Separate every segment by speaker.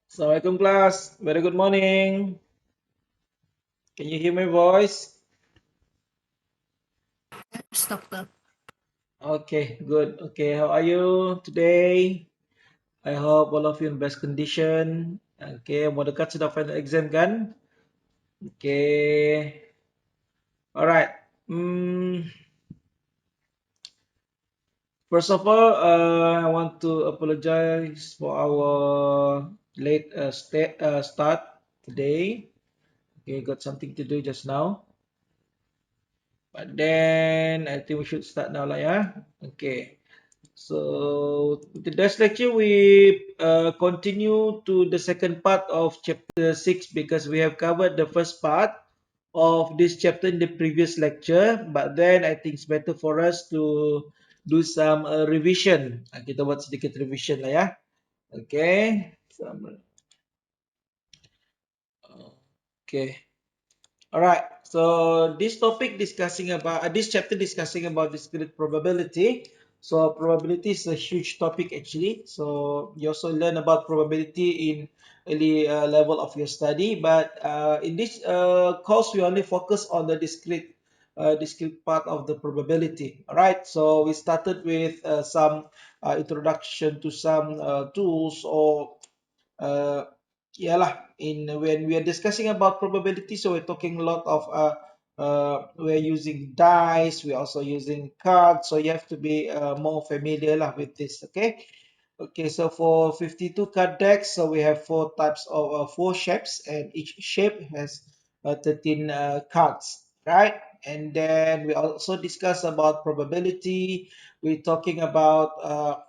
Speaker 1: Assalamualaikum class. Very good morning. Can you hear my voice?
Speaker 2: Doctor.
Speaker 1: Okay, good. Okay, how are you today? I hope all of you in best condition. Okay, mau dekat sudah final exam kan? Okay, alright. Hmm, First of all, I want to apologize for our late start today. Okay, got something to do just now. But then I think we should start now lah ya. Okay. So today's lecture we continue to the second part of chapter 6 because we have covered the first part of this chapter in the previous lecture. But then I think it's better for us to do some revision. Kita buat sedikit revision lah ya. Okay. Okay. All right. So this topic discussing about this chapter discussing about discrete probability. So probability is a huge topic actually. So you also learn about probability in early level of your study. But in this course, we only focus on the discrete part of the probability. All right. So we started with some introduction to some tools or uh, yeah lah. In when we are discussing about probability, so we're talking a lot of we're using dice, we're also using cards, so you have to be more familiar lah with this. Okay. Okay, so for 52 card decks, so we have four types of four shapes, and each shape has 13 cards, right? And then we also discuss about probability. We're talking about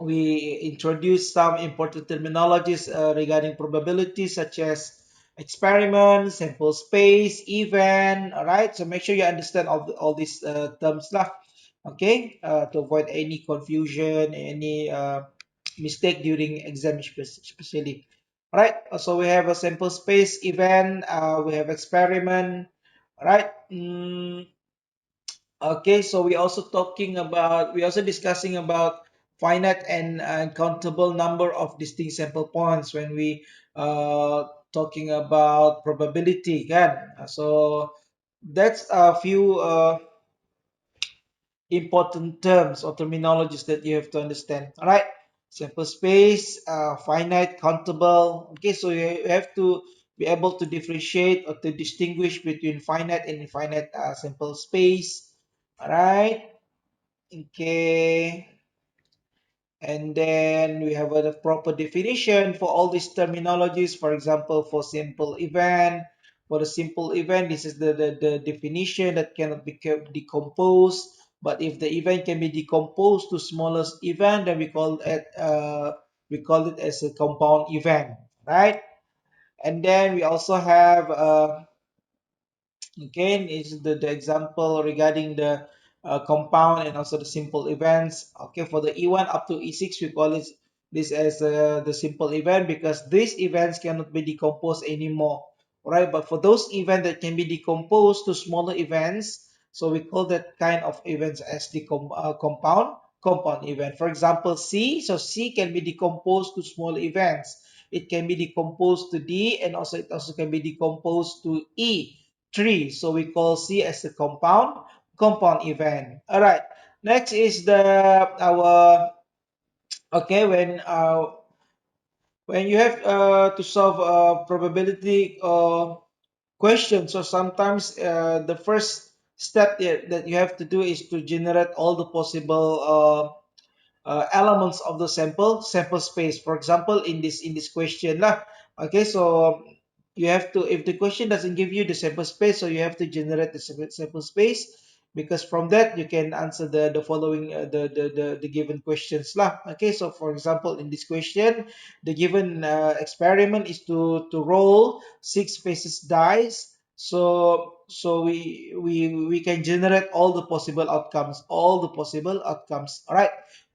Speaker 1: we introduce some important terminologies regarding probability, such as experiment, sample space, event. All right, so make sure you understand all these terms lah. Okay, to avoid any confusion, any mistake during exam, especially. All right, so we have a sample space, event, we have experiment. All right. Okay, so we also discussing about finite and countable number of distinct sample points when we talking about probability, kan? So that's a few important terms or terminologies that you have to understand. All right, sample space, finite, countable. Okay, so you have to be able to differentiate or to distinguish between finite and infinite sample space. All right. Okay, and then we have a proper definition for all these terminologies. For example, for simple event, for the simple event, this is the definition that cannot be decomposed. But if the event can be decomposed to smallest event, then we call it as a compound event, right? And then we also have again is the example regarding the compound and also the simple events. Okay, for the E1 up to E6, we call this as the simple event because these events cannot be decomposed anymore. Right, but for those events that can be decomposed to smaller events, so we call that kind of events as the compound event. For example, C, so C can be decomposed to small events. It can be decomposed to D, and also it also can be decomposed to E. 3. So we call C as a compound event. All right. Next is the our okay when you have to solve a probability question. So sometimes the first step that you have to do is to generate all the possible elements of the sample space. For example, in this question lah. Okay, so you have to, if the question doesn't give you the sample space, so you have to generate the sample space, because from that you can answer the following the given questions lah. Okay, so for example, in this question, the given experiment is to roll 6 faces dice. So we can generate all the possible outcomes. All right,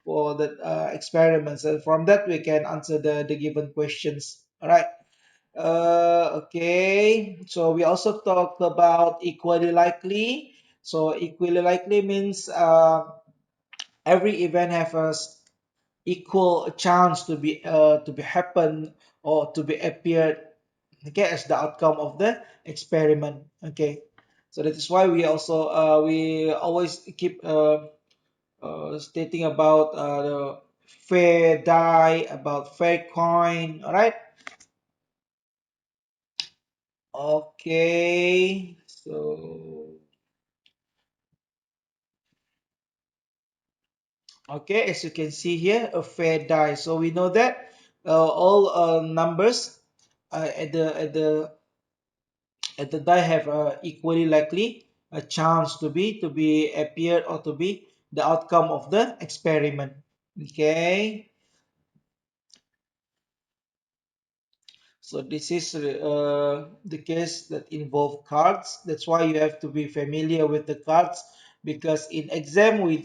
Speaker 1: for the experiments, and from that we can answer the given questions. All right. Okay, so we also talked about equally likely. So equally likely means every event have a equal chance to be happen or to be appeared, okay, as the outcome of the experiment. Okay, so that is why we always keep stating about the fair die, about fair coin. All right. Okay, so okay, as you can see here, a fair die. So we know that all numbers at the die have equally likely a chance to be appeared or to be the outcome of the experiment. Okay, so this is the case that involve cards. That's why you have to be familiar with the cards, because in exam we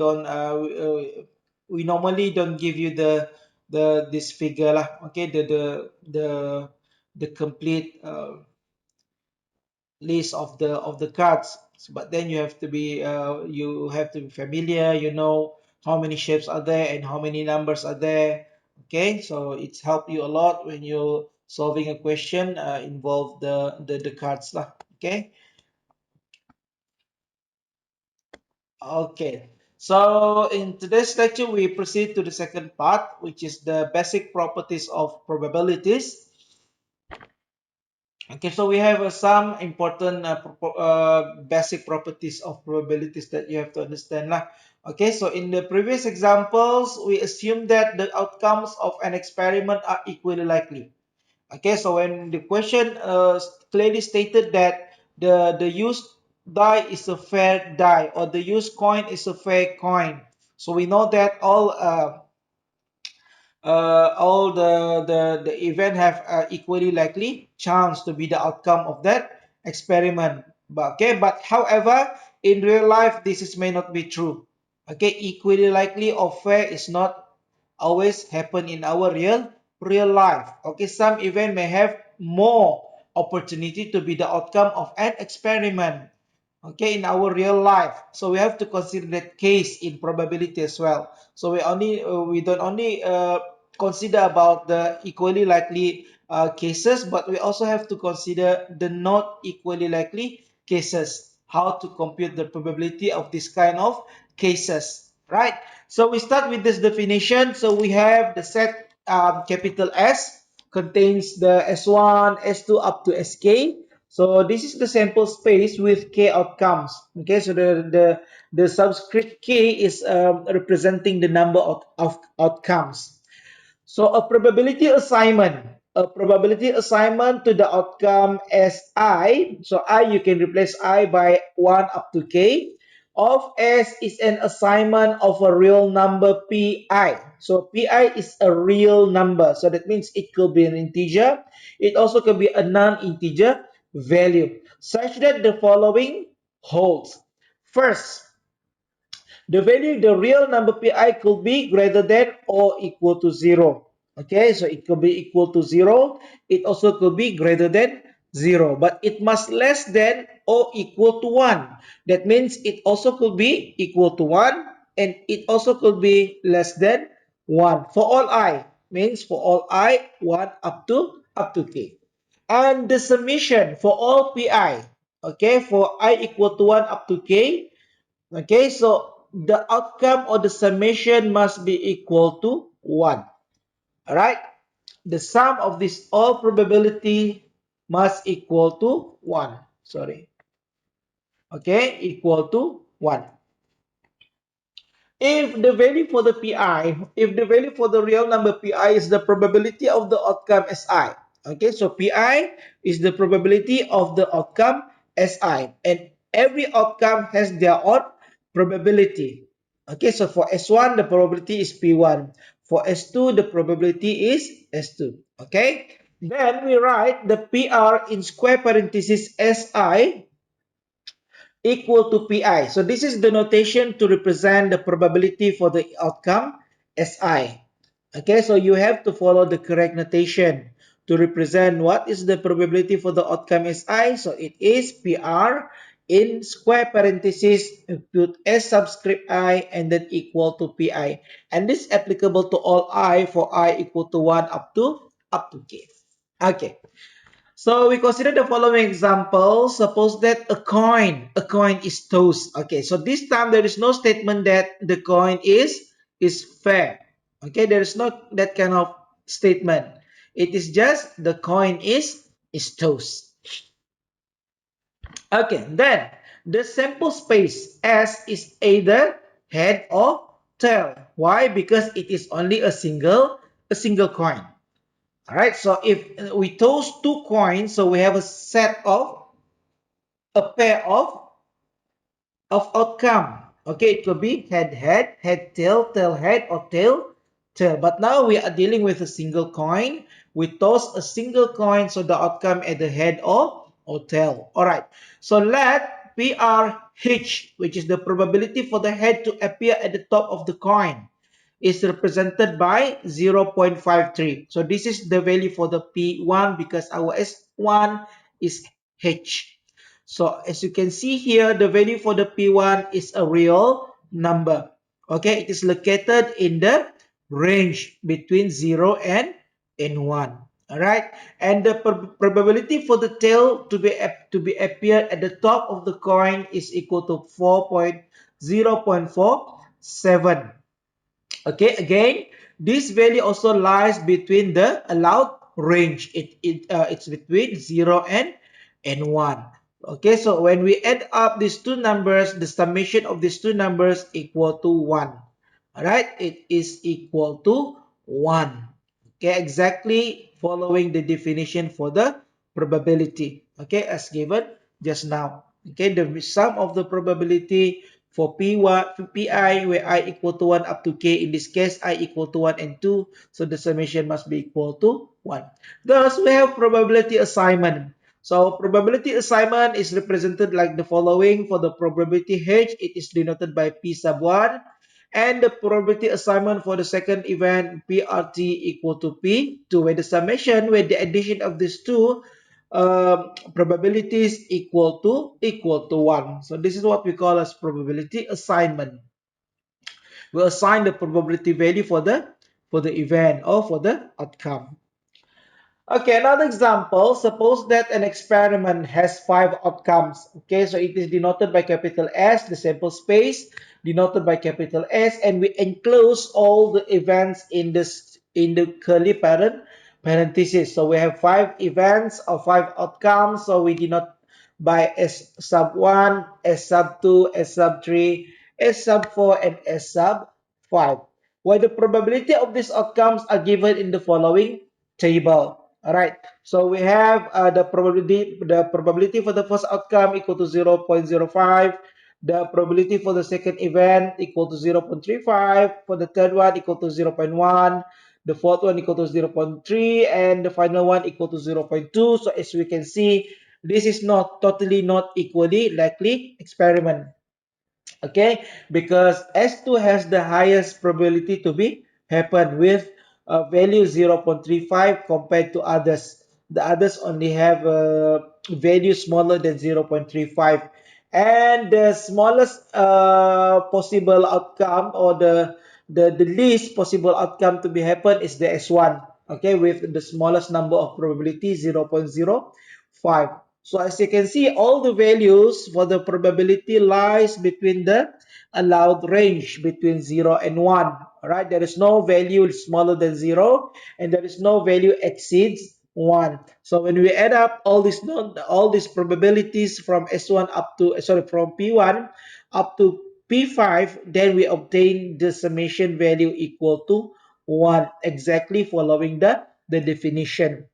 Speaker 1: normally don't give you the this figure lah. Okay, the complete list of the cards. But then you have to be familiar, you know how many shapes are there and how many numbers are there. Okay, so it's helped you a lot when you're solving a question involve the cards lah. Okay. Okay, so in today's lecture we proceed to the second part, which is the basic properties of probabilities. Okay, so we have some important basic properties of probabilities that you have to understand lah. Okay, so in the previous examples, we assume that the outcomes of an experiment are equally likely. Okay, so when the question clearly stated that the used die is a fair die or the used coin is a fair coin, so we know that all the event have equally likely chance to be the outcome of that experiment. But okay, but however, in real life, this is may not be true. Okay, equally likely or fair is not always happen in our real life. Okay, some event may have more opportunity to be the outcome of an experiment, okay, in our real life. So we have to consider that case in probability as well. So we don't only consider about the equally likely cases, but we also have to consider the not equally likely cases, how to compute the probability of this kind of cases, right? So we start with this definition. So we have the set capital S contains the S1, S2 up to Sk. So this is the sample space with k outcomes. Okay, so the subscript k is representing the number of outcomes. So a probability assignment to the outcome as I. So I, you can replace I by 1 up to k. Of S is an assignment of a real number pi. So pi is a real number. So that means it could be an integer. It also could be a non-integer value, such that the following holds. First, the real number pi could be greater than or equal to 0. Okay, so it could be equal to 0. It also could be greater than 0, but it must less than or equal to 1. That means it also could be equal to 1 and it also could be less than 1 for all I. Means for all I, 1 up to k. And the summation for all pi, okay, for I equal to 1 up to k. Okay, so the outcome or the summation must be equal to 1. Alright? The sum of this all probability must equal to 1. Sorry. Okay, equal to 1. If the value for the real number pi is the probability of the outcome Si. Okay, so pi is the probability of the outcome Si. And every outcome has their own probability. Okay, so for S1, the probability is P1. For S2, the probability is S2. Okay, then we write the PR in square parenthesis Si equal to pi. So this is the notation to represent the probability for the outcome Si. Okay, so you have to follow the correct notation to represent what is the probability for the outcome Si. So it is PR in square parentheses, put S subscript I and then equal to Pi. And this is applicable to all I for I equal to 1 up to K. Okay. So we consider the following example. Suppose that a coin is tossed. Okay, so this time there is no statement that the coin is fair. Okay, there is not that kind of statement. It is just the coin is tossed. Okay, then the sample space S is either head or tail. Why? Because it is only a single coin. All right, so if we toss two coins, so we have a pair of outcome. Okay, it could be head head, head tail, tail head, or tail tail. But now we are dealing with a single coin. We toss a single coin, so the outcome at the head or tail. All right. So let PRH, which is the probability for the head to appear at the top of the coin, is represented by 0.53. So this is the value for the P1 because our S1 is H. So as you can see here, the value for the P1 is a real number. Okay, it is located in the range between 0 and 1. All right, and the probability for the tail to be appear at the top of the coin is equal to 0.47. Okay, again, this value also lies between the allowed range. It's between 0 and 1. Okay, so when we add up these two numbers, the summation of these two numbers equal to 1. All right, it is equal to 1. Okay, exactly following the definition for the probability. Okay, as given just now. Okay, the sum of the probability for P1, Pi, where I equal to 1 up to K. In this case, I equal to 1 and 2. So the summation must be equal to 1. Thus, we have probability assignment. So probability assignment is represented like the following. For the probability H, it is denoted by P sub 1. And the probability assignment for the second event PRT equal to P2, where the summation, where the addition of these two probabilities equal to 1. So this is what we call as probability assignment. We assign the probability value for the event or for the outcome. Okay, another example, suppose that an experiment has 5 outcomes. Okay, so it is denoted by capital S, the sample space, denoted by capital S, and we enclose all the events in the curly parenthesis. So we have 5 events or 5 outcomes, so we denote by S sub 1, S sub 2, S sub 3, S sub 4, and S sub 5. Where the probability of these outcomes are given in the following table. All right. So we have the probability for the first outcome equal to 0.05. The probability for the second event equal to 0.35. For the third one equal to 0.1. The fourth one equal to 0.3, and the final one equal to 0.2. So as we can see, this is not equally likely experiment. Okay, because S2 has the highest probability to be happen with a value 0.35 compared to others. The others only have a value smaller than 0.35, and the smallest possible outcome, or the least possible outcome to be happen is the S1. Okay, with the smallest number of probability 0.05. So as you can see, all the values for the probability lies between the allowed range between 0 and 1. All right, there is no value smaller than 0, and there is no value exceeds 1. So when we add up all these probabilities from S1 up to from P1 up to P5, then we obtain the summation value equal to 1, exactly following the definition.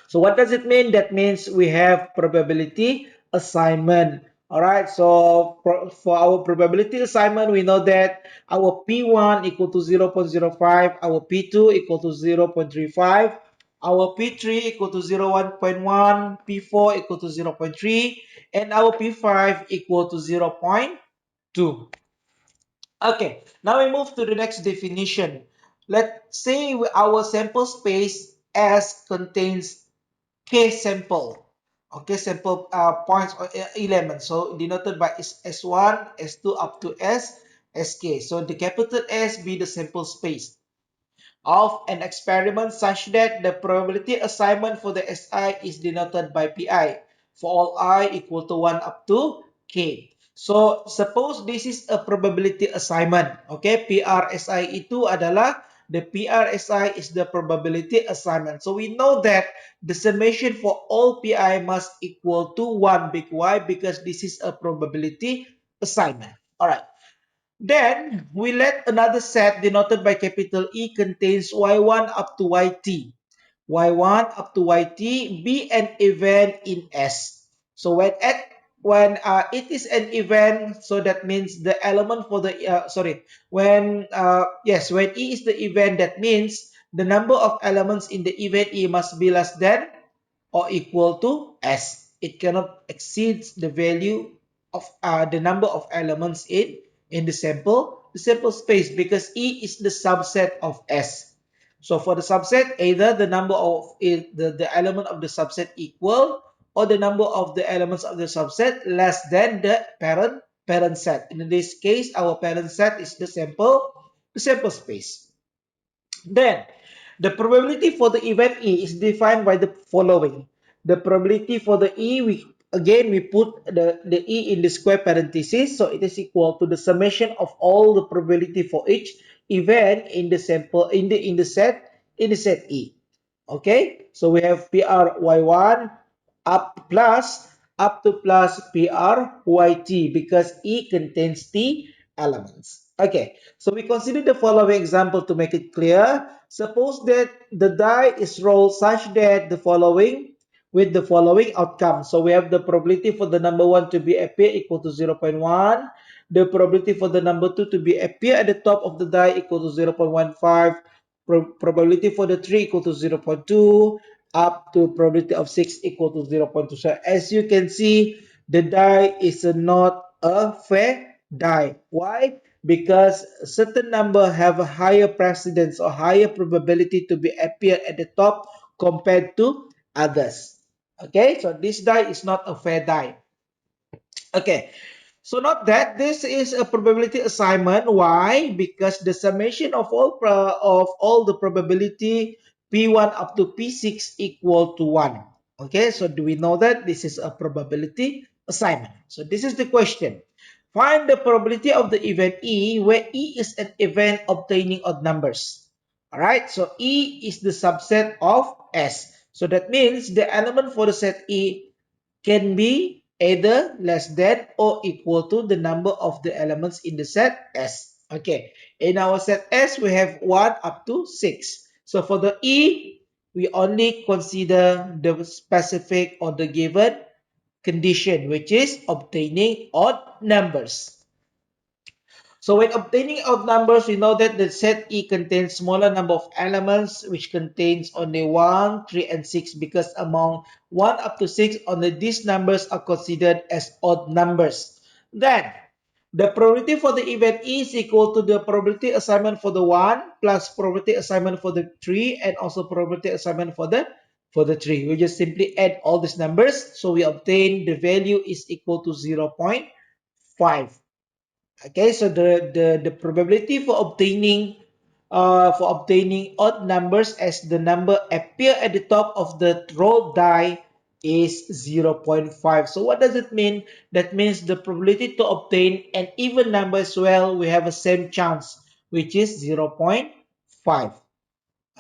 Speaker 1: So what does it mean? That means we have probability assignment. All right, so for our probability assignment, we know that our P1 equal to 0.05, our P2 equal to 0.35, our P3 equal to 0.1, P4 equal to 0.3, and our P5 equal to 0.2. Okay, now we move to the next definition. Let's say our sample space S contains K sample. Okay, sample points or elements. So denoted by S1, S2 up to Sk. So the capital S be the sample space of an experiment such that the probability assignment for the Si is denoted by Pi for all I equal to 1 up to K. So, suppose this is a probability assignment. Okay, PRSI itu adalah, the PRSI is the probability assignment. So, we know that the summation for all Pi must equal to 1 big Y because this is a probability assignment. Alright. Then we let another set denoted by capital E contains y1 up to yt. Y1 up to yt be an event in S. So when it is an event, so that means the element for the when E is the event, that means the number of elements in the event E must be less than or equal to S. It cannot exceed the value of the number of elements in the sample space, because E is the subset of S. So for the subset, either the number of the element of the subset equal, or the number of the elements of the subset less than the parent set. In this case, our parent set is the sample space. Then, the probability for the event E is defined by the following. The probability for the E, we put the E in the square parenthesis, so it is equal to the summation of all the probability for each event in the sample in the set E. Okay, so we have PRY1 up to plus PRYT because E contains T elements. Okay, so we consider the following example to make it clear. Suppose that the die is rolled such that the following outcome. So we have the probability for the number 1 to be appear equal to 0.1, the probability for the number 2 to be appear at the top of the die equal to 0.15, probability for the 3 equal to 0.2, up to probability of 6 equal to 0.2. So as you can see, the die is not a fair die. Why? Because a certain number have a higher precedence or higher probability to be appear at the top compared to others. Okay, so this die is not a fair die. Okay, so note that this is a probability assignment. Why? Because the summation of all the probability P1 up to P6 equal to 1. Okay, so do we know that this is a probability assignment? So this is the question. Find the probability of the event E where E is an event obtaining odd numbers. Alright, so E is the subset of S. So that means the element for the set E can be either less than or equal to the number of the elements in the set S. Okay, in our set S, we have 1 up to 6. So for the E, we only consider the specific or the given condition, which is obtaining odd numbers. So when obtaining odd numbers, we know that the set E contains smaller number of elements, which contains only 1, 3, and 6, because among 1 up to 6, only these numbers are considered as odd numbers. Then, the probability for the event E is equal to the probability assignment for the 1 plus probability assignment for the 3 and also probability assignment for the 3. We just simply add all these numbers, so we obtain the value is equal to 0.5. Okay, so the probability for obtaining odd numbers as the number appear at the top of the roll die is 0.5. So what does it mean? That means the probability to obtain an even number as well, we have a same chance, which is 0.5.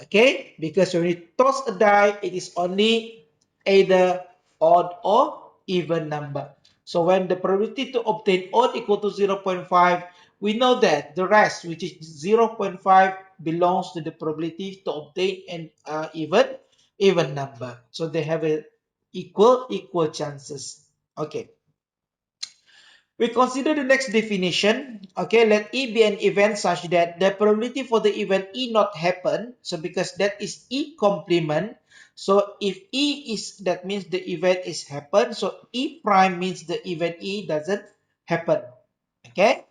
Speaker 1: Okay, because when you toss a die, it is only either odd or even number. So when the probability to obtain odd equal to 0.5, we know that the rest, which is 0.5, belongs to the probability to obtain an even number. So they have a equal chances. Okay. We consider the next definition. Okay, let E be an event such that the probability for the event E not happen. So because that is E complement. So if E is, that means the event is happen. So E prime means the event E doesn't happen. Okay.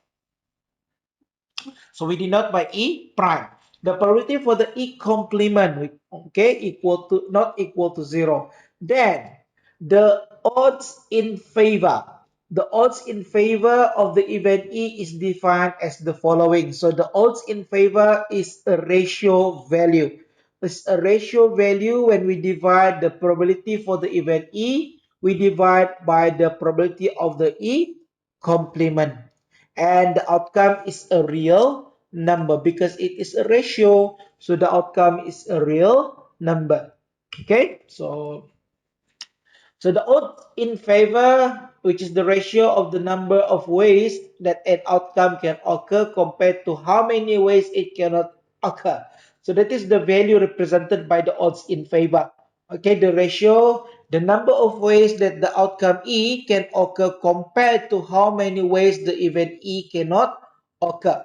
Speaker 1: So we denote by E prime. The probability for the E complement, okay, equal to not equal to 0. Then the odds in favor. The odds in favor of the event E is defined as the following. So the odds in favor is a ratio value. It's a ratio value. When we divide the probability for the event E, we divide by the probability of the E complement. And the outcome is a real number because it is a ratio. So the outcome is a real number. Okay, so the odds in favor, which is the ratio of the number of ways that an outcome can occur compared to how many ways it cannot occur. So that is the value represented by the odds in favor. Okay, the ratio, the number of ways that the outcome E can occur compared to how many ways the event E cannot occur.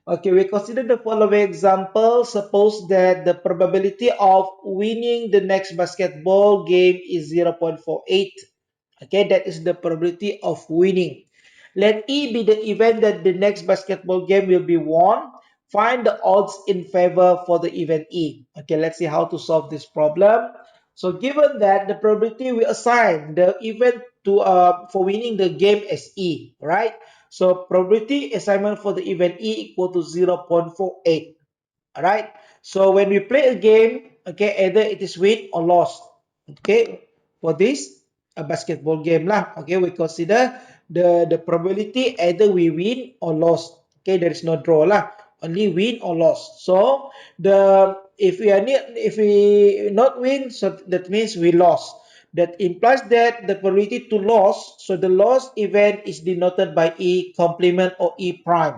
Speaker 1: Okay, we consider the following example. Suppose that the probability of winning the next basketball game is 0.48. Okay, that is the probability of winning. Let E be the event that the next basketball game will be won. Find the odds in favor for the event E. Okay, let's see how to solve this problem. So given that the probability we assign the event to for winning the game as E, right? So probability assignment for the event E equal to 0.48. All right. So when we play a game, okay, either it is win or lost. Okay, for this a basketball game lah. Okay, we consider the probability either we win or lost. Okay, there is no draw lah. Only win or lost. So the if we not win, so that means we lost. That implies that the probability to lose. So the loss event is denoted by E complement or E prime.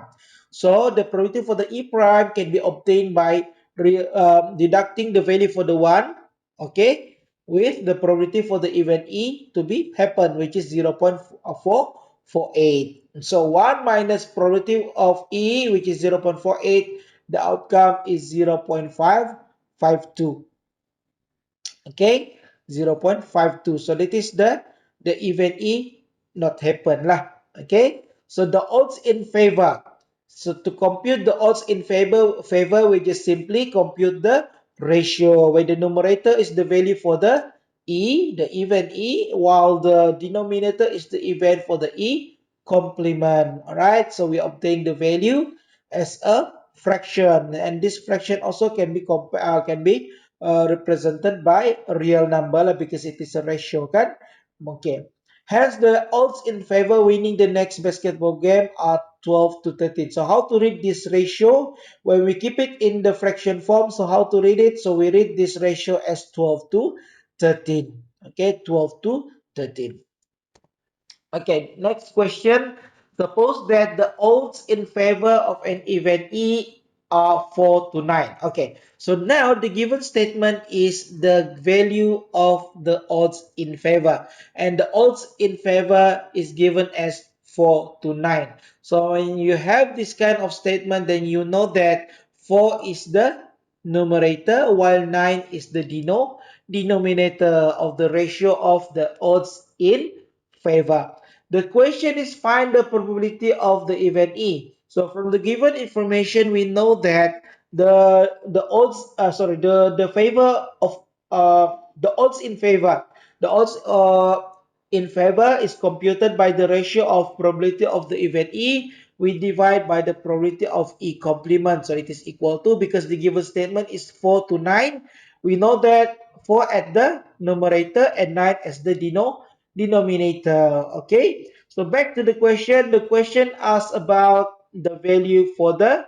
Speaker 1: So the probability for the E prime can be obtained by deducting the value for the one, okay, with the probability for the event E to be happen, which is 0.448. So 1 minus probability of E, which is 0.48, the outcome is 0.552. Okay, 0.52. So that is the event E not happen lah. Okay, so the odds in favor. So to compute the odds in favor, we just simply compute the ratio where the numerator is the value for the E, the event E, while the denominator is the event for the E complement. All right, so we obtain the value as a fraction, and this fraction also can be represented by a real number lah, because it is a ratio kan. Okay. Hence the odds in favor winning the next basketball game are 12 to 13. So how to read this ratio? When we keep it in the fraction form, so how to read it? So we read this ratio as 12 to 13. Okay, 12 to 13. Okay, next question. Suppose that the odds in favor of an event E are 4 to 9. Okay, so now the given statement is the value of the odds in favor. And the odds in favor is given as 4 to 9. So when you have this kind of statement, then you know that 4 is the numerator while 9 is the denominator of the ratio of the odds in favor. The question is find the probability of the event E. So from the given information, we know that the odds the favor of the odds in favor, the odds in favor is computed by the ratio of probability of the event E. We divide by the probability of E complement. So it is equal to, because the given statement is 4 to 9. We know that 4 at the numerator and 9 as the denominator. Okay, so back to the question. The question asks about the value for the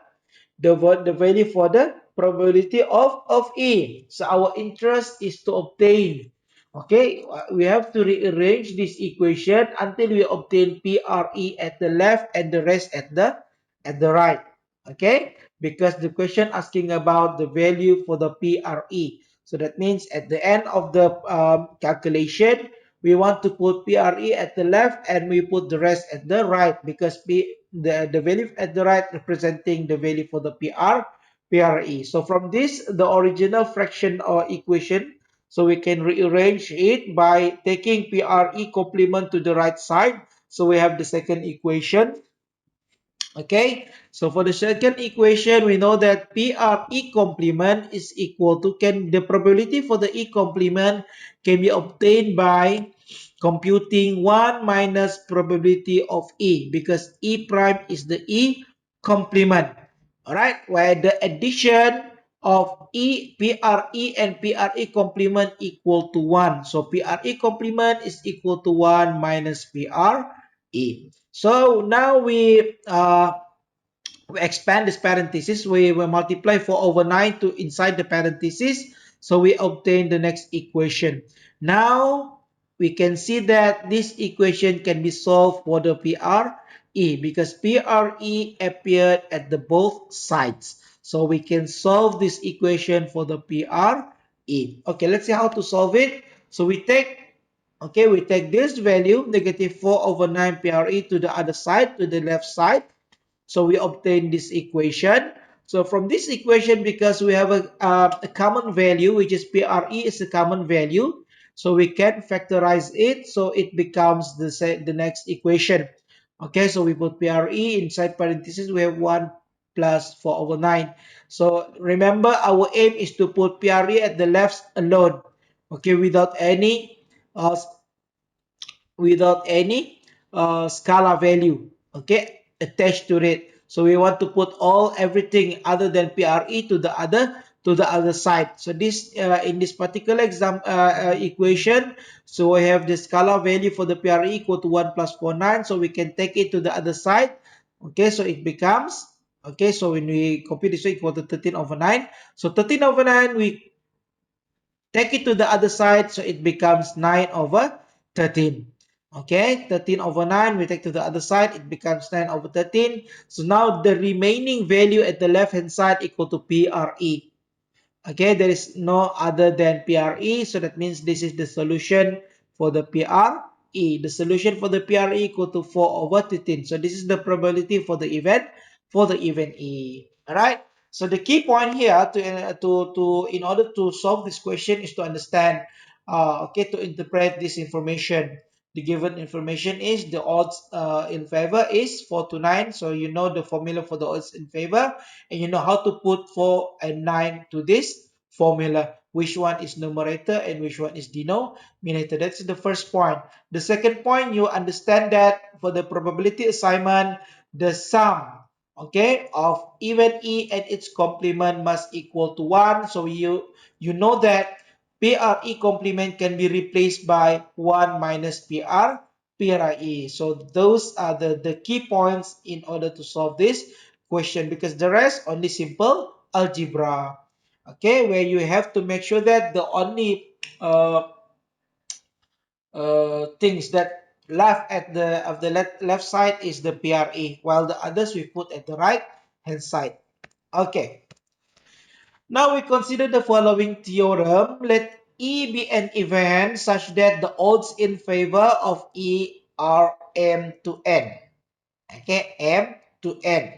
Speaker 1: value for the probability of E. So our interest is to obtain. Okay, we have to rearrange this equation until we obtain PRE at the left and the rest at the right. Okay, because the question asking about the value for the PRE. So that means at the end of the calculation, we want to put PRE at the left and we put the rest at the right, because the value at the right representing the value for the PRE. So from this, the original fraction or equation, so we can rearrange it by taking PRE complement to the right side. So we have the second equation. Okay, so for the second equation, we know that PRE complement is equal to, can the probability for the E complement can be obtained by computing 1 minus probability of E, because E prime is the E complement. All right, where the addition of PRE and PRE complement equal to 1. So PRE complement is equal to 1 minus PRE. So now we expand this parenthesis. We will multiply 4 over 9 to inside the parenthesis. So we obtain the next equation. Now we can see that this equation can be solved for the PRE, because PRE appeared at the both sides. So we can solve this equation for the PRE. Okay, let's see how to solve it. So we take this value, negative 4 over 9 PRE, to the other side, to the left side. So we obtain this equation. So from this equation, because we have a common value, which is PRE is a common value, so we can factorize it. So it becomes the next equation. Okay, so we put PRE inside parentheses. We have 1 plus 4 over 9. So remember, our aim is to put PRE at the left alone. Okay, uh, without any scalar value, okay, attached to it. So we want to put everything other than PRE to the other side. So this in this particular equation, so we have the scalar value for the PRE equal to 1 plus 49. So we can take it to the other side. Okay, so it becomes, okay, so when we compute this equal to 13 over 9. So 13 over 9, we take it to the other side, so it becomes 9 over 13. Okay, 13 over 9, we take to the other side, it becomes 9 over 13. So now the remaining value at the left hand side equal to PRE. Okay, there is no other than PRE, so that means this is the solution for the PRE. The solution for the PRE equal to 4 over 13. So this is the probability for the event E. All right. So the key point here to in order to solve this question is to understand, okay, to interpret this information. The given information is the odds in favor is 4 to 9. So you know the formula for the odds in favor, and you know how to put 4 and 9 to this formula, which one is numerator and which one is denominator. That's the first point. The second point, you understand that for the probability assignment, the sum, okay, of even E and its complement must equal to 1. So you know that PRE complement can be replaced by 1 minus PRE. So those are the key points in order to solve this question, because the rest only simple algebra. Okay, where you have to make sure that the only things that left at the left side is the PRE, while the others we put at the right hand side. Okay, now we consider the following theorem. Let E be an event such that the odds in favor of E are m to n. Okay, m to n,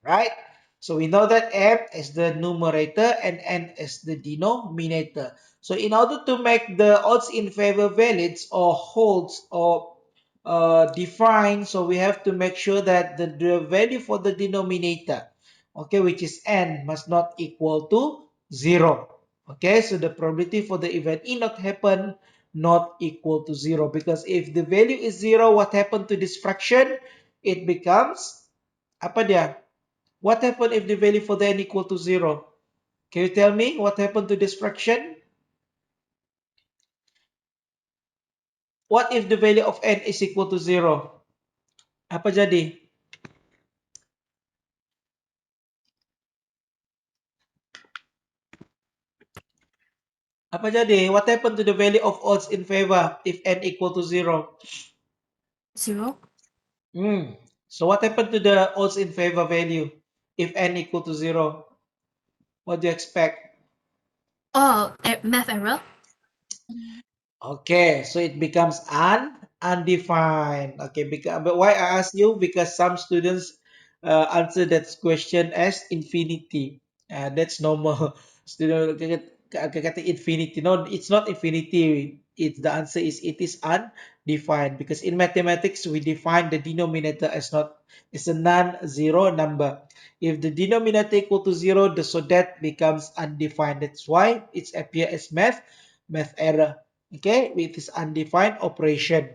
Speaker 1: right? So we know that m is the numerator and n is the denominator. So in order to make the odds in favor valids or holds or defined, so we have to make sure that the value for the denominator, okay, which is n, must not equal to 0. Okay, so the probability for the event E not happen not equal to 0, because if the value is 0, what happened to this fraction? It becomes, apa dia? What happened if the value for the n equal to 0? Can you tell me what happened to this fraction? What if the value of n is equal to 0? Apa jadi? Apa jadi? What happened to the value of odds in favor if n equal to 0?
Speaker 2: 0.
Speaker 1: Hmm. So what happened to the odds in favor value if n equal to 0? What do you expect?
Speaker 2: Oh, math error.
Speaker 1: Okay, so it becomes undefined. Okay, but why I ask you? Because some students answer that question as infinity. That's normal. Student kata infinity. No, it's not infinity. The answer is it is defined, because in mathematics we define the denominator as not as a non-zero number. If the denominator equal to zero, so that becomes undefined. That's why it's appear as math error. Okay, with this undefined operation.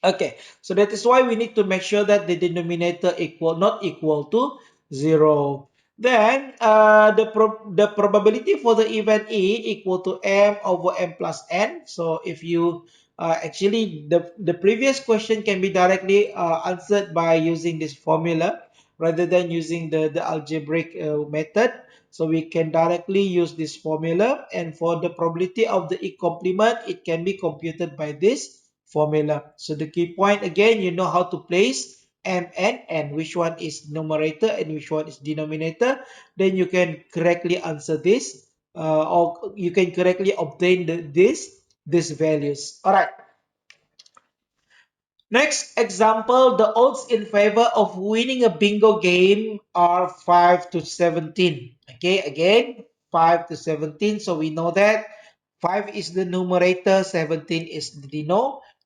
Speaker 1: Okay, so that is why we need to make sure that the denominator not equal to zero. Then the probability for the event E equal to m over m plus n. So if you actually the previous question can be directly answered by using this formula rather than using the algebraic method. So we can directly use this formula, and for the probability of the E complement, it can be computed by this formula. So the key point again, you know how to place m and n, which one is numerator and which one is denominator. Then you can correctly answer this, or you can correctly obtain these values. All right. Next example, the odds in favor of winning a bingo game are 5 to 17. Okay, again, 5 to 17. So we know that 5 is the numerator, 17 is the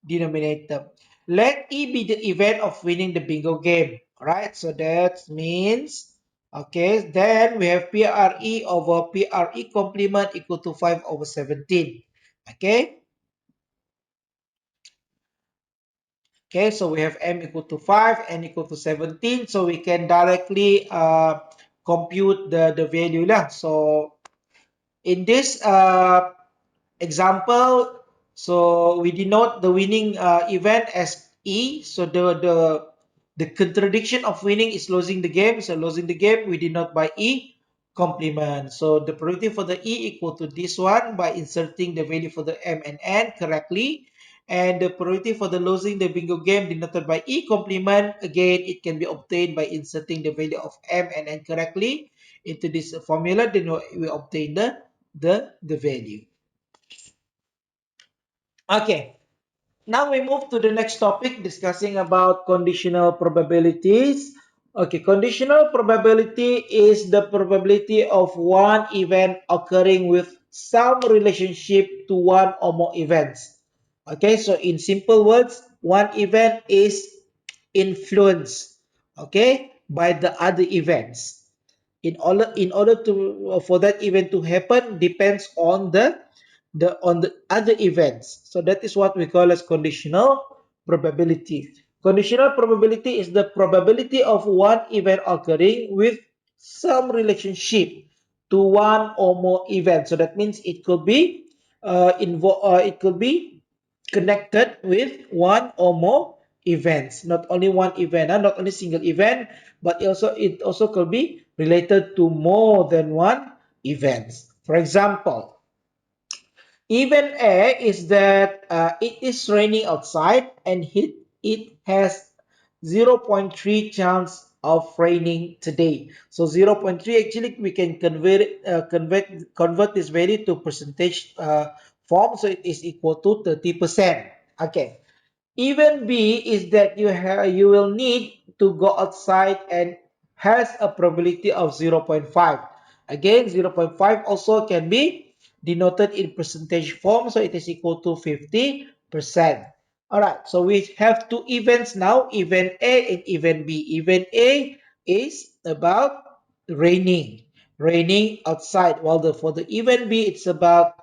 Speaker 1: denominator. Let E be the event of winning the bingo game. Alright, so that means, okay, then we have PRE over PRE complement equal to 5 over 17. Okay, okay, so we have m equal to 5, n equal to 17. So we can directly compute the value lah. So in this example, so we denote the winning event as E. So the contradiction of winning is losing the game. So losing the game, we denote by E complement. So the probability for the E equal to this one by inserting the value for the M and N correctly. And the probability for the losing the bingo game denoted by E complement, again, it can be obtained by inserting the value of M and N correctly into this formula. Then we obtain the value. Okay, now we move to the next topic discussing about conditional probabilities. Okay, conditional probability is the probability of one event occurring with some relationship to one or more events. Okay, so in simple words, one event is influenced, okay, by the other events. In order to for that event to happen depends on the other events. So that is what we call as conditional probability. Conditional probability is the probability of one event occurring with some relationship to one or more events. So that means it could be it could be connected with one or more events. Not only one event, not only single event, but it also could be related to more than one events. For example, event A is that it is raining outside and it has 0.3 chance of raining today. So 0.3, actually we can convert this value to percentage form. So it is equal to 30%. Okay. Even B is that you will need to go outside and has a probability of 0.5. Again, 0.5 also can be denoted in percentage form, so it is equal to 50%. Alright, so we have two events now, event A and event B. Event A is about raining outside, while for the event B, it's about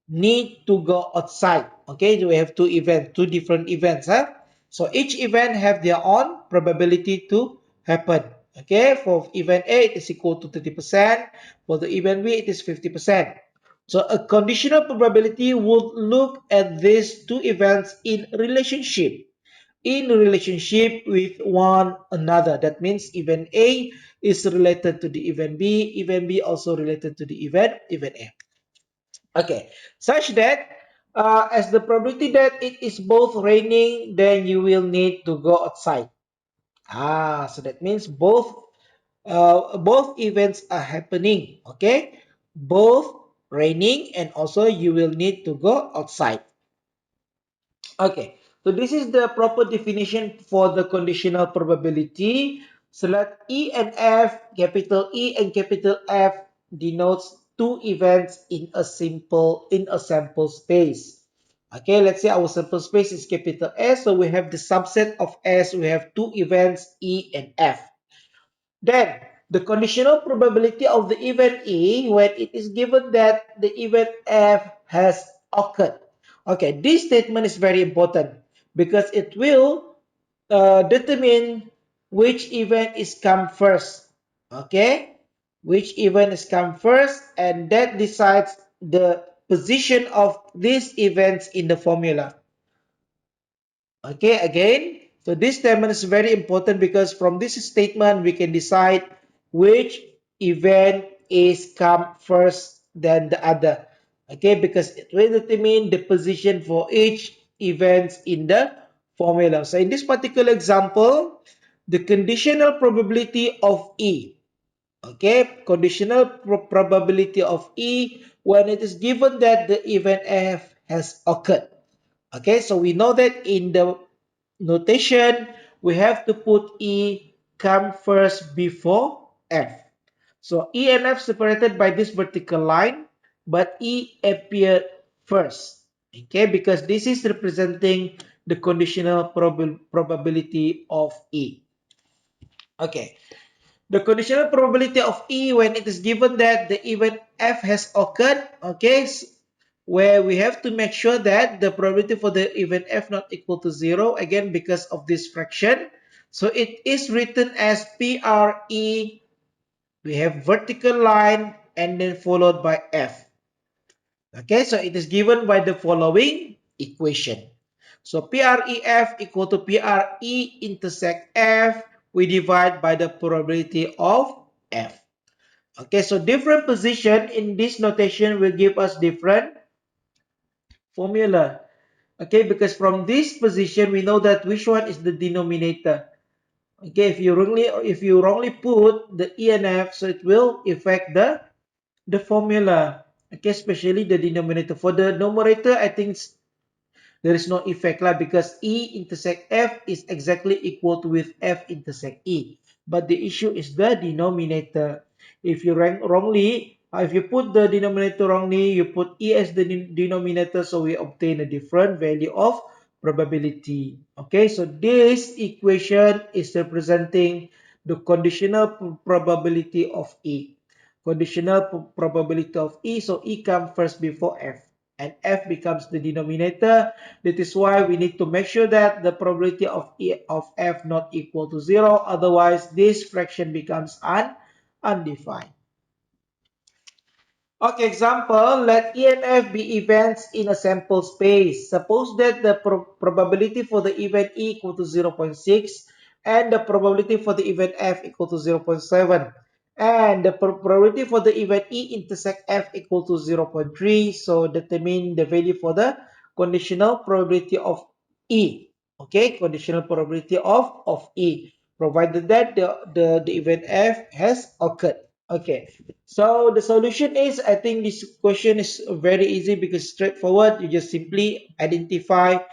Speaker 1: need to go outside. Okay, we have two different events. So each event have their own probability to happen. Okay, for event A, it is equal to 30%. For the event B, it is 50%. So a conditional probability would look at these two events in relationship with one another. That means event A is related to the event B, event B also related to the event A. Okay, such that as the probability that it is both raining, then you will need to go outside. So that means both events are happening. Okay, both raining and also you will need to go outside. Okay, so this is the proper definition for the conditional probability. So let E and F, capital E and capital F denotes two events in a sample space. Okay, let's say our sample space is capital S, so we have the subset of S, we have two events E and F. Then, the conditional probability of the event E when it is given that the event F has occurred. Okay, this statement is very important because it will determine which event is come first. Okay, which event is come first, and that decides the position of these events in the formula. Okay, again, so this statement is very important because from this statement we can decide which event is come first than the other. Okay, because it will determine the position for each event in the formula. So in this particular example, the conditional probability of E. Okay, conditional probability of E when it is given that the event F has occurred. Okay, so we know that in the notation, we have to put E come first before F. So E and F separated by this vertical line, but E appeared first. Okay, because this is representing the conditional probability of E. Okay, the conditional probability of E when it is given that the event F has occurred, okay, where we have to make sure that the probability for the event F not equal to 0, again because of this fraction. So it is written as PRE, we have vertical line and then followed by F. Okay, so it is given by the following equation. So PREF equal to PRE intersect F, we divide by the probability of F. Okay, so different position in this notation will give us different formula. Okay, because from this position we know that which one is the denominator. Okay, if you wrongly put the E and F, so it will affect the formula. Okay, especially the denominator. For the numerator, I think there is no effect lah because E intersect F is exactly equal to with F intersect E. But the issue is the denominator. If you rank wrongly, if you put the denominator wrongly, you put E as the denominator, so we obtain a different value of probability. Okay, so this equation is representing the conditional probability of E. Conditional probability of E, so E comes first before F, and F becomes the denominator. That is why we need to make sure that the probability of E of F not equal to 0. Otherwise, this fraction becomes undefined. Okay, example, let E and F be events in a sample space. Suppose that the probability for the event E equal to 0.6 and the probability for the event F equal to 0.7. And the probability for the event E intersect F equal to 0.3. So determine the value for the conditional probability of E. Okay, conditional probability of E, provided that the event F has occurred. Okay, so the solution is, I think this question is very easy because straightforward. You just simply identify